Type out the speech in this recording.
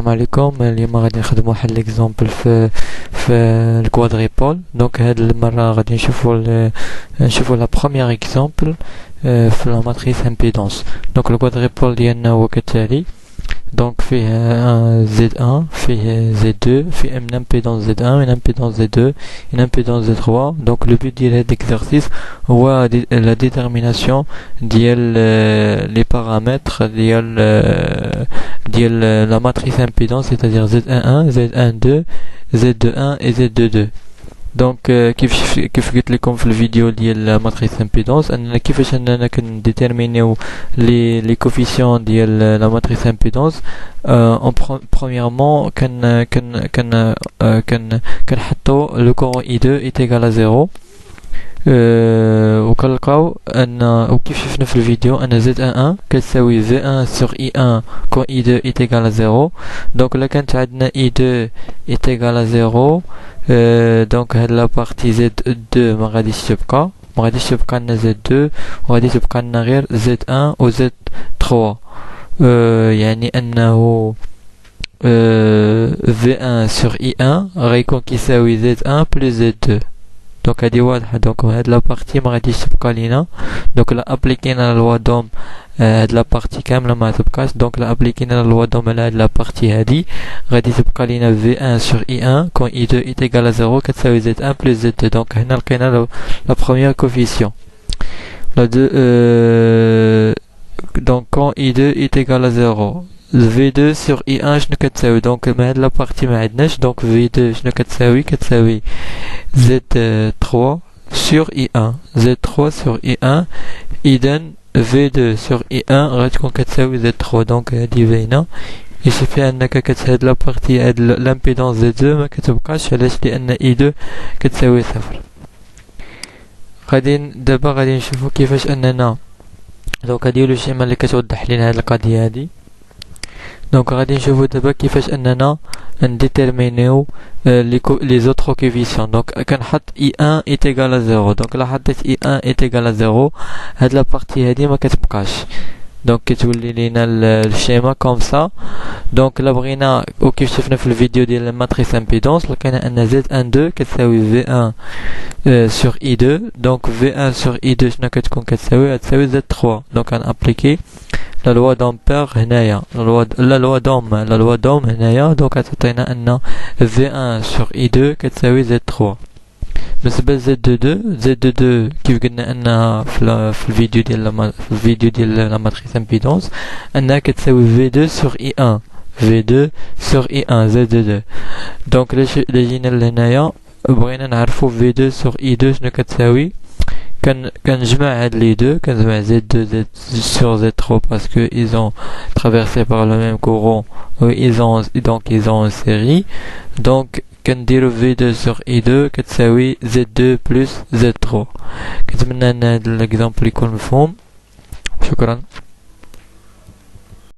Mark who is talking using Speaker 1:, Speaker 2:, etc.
Speaker 1: السلام عليكم. اليوم غادي نخدمو واحد ليكزامبل في الكوادريبول. دونك هاد المره غادي نشوفو لا بروميير اكزامبل في لا ماتريس امبيدونس. دونك الكوادريبول ديالنا هو كالتالي. دونك فيه Z1 فيه Z2 فيه une impédance Z1 une impédance Z2 une impédance Z3. donc le but ديال هاد l'exercice هو la détermination ديال les paramètres ديال la matrice impédance, c'est-à-dire Z11 Z12 Z21 et Z22. donc كيف قلت لكم في الفيديو ديال ماتريس امبيدونس اننا كيفاش اننا كنديتيرمينيو لي كوفيسيون ديال لا ماتريس امبيدونس. premièrement كنحطوا لو كورون I2 est égal à 0 وكنلقاو ان وكيف شفنا في الفيديو ان Z11 كتساوي V1 sur I1 quand I2 est égal à 0. donc là كانت عندنا I2 est égal à 0. donc هاد لا بارتي Z2 ما غاديش تبقى لنا Z2 وغادي تبقى لنا غير Z1 و Z3. يعني انه V1 sur I1 غيكون كيساوي Z1 plus Z2. donc هادي واضحه. donc هاد لا بارتي ما غاديش تبقى لينا. donc لا ابليكينا لوا دوم هاد لا بارتي كامله ما تبقاش. donc لا ابليكينا لوا دوم على هاد لا بارتي هادي غادي تبقى لينا V1 sur I1 quand I2 est égal à 0 كتساوي Z1 plus Z2. donc هنا لقينا لا بروميير كوفيسيون. لا دو donc quand I2 est égal à 0 V2 sur I1 شنو كتساوي؟ donc مع هاد لا بارتي ما عندناش. donc V2 شنو كتساوي Z3 sur I1 Z3 sur I1 إذن V2 sur I1 غتكون كتساوي Z3. donc هادي باينه. يشفي انك كتهاد لا بارتي هاد لامبيدونس Z2 ما كتبقاش. علاش؟ لان I2 كتساوي صفر. دابا غادي نشوفو كيفاش اننا دونك هادي هو الشيما اللي كتوضح لينا هاد القضيه هادي. دونك غادي نشوفو دابا كيفاش اننا نديتيرمينيو لي زوتر كوفيسيون. دونك كنحط I1 est égal à 0. دونك لا حطيت I1 est égal à 0 هاد لا بارتي هادي ما كتبقاش. دونك كتولي لينا الشيما كوم سا. دونك لا بغينا وكيف شفنا في الفيديو ديال الماتريس امبيدونس لقينا ان Z12 كتساوي V1 sur I2. دونك V1 sur I2 شنو كتكون كتساوي Z3. دونك غنابليكي لا لوا دومبير هنايا لا لوا دوم هنايا. دونك تعطينا ان V1 sur I2 كتساوي Z3. بالنسبه Z22 كيف قلنا انها في الفيديو ديال لا ماتريس امبيدونس انها كتساوي V2 sur I1 Z22. دونك لا جينا لهنايا بغينا نعرفو V2 sur I2 شنو كتساوي. كنجمع هاد لي دو كنجمع Z2 sur Z3 parce que ils ont traversé par le même courant ils ont une série. donc كنديرو V2 sur I2 كتساوي Z2 plus Z3. كنتمنى ان هاد الاكزامبل يكون مفهوم. شكرا.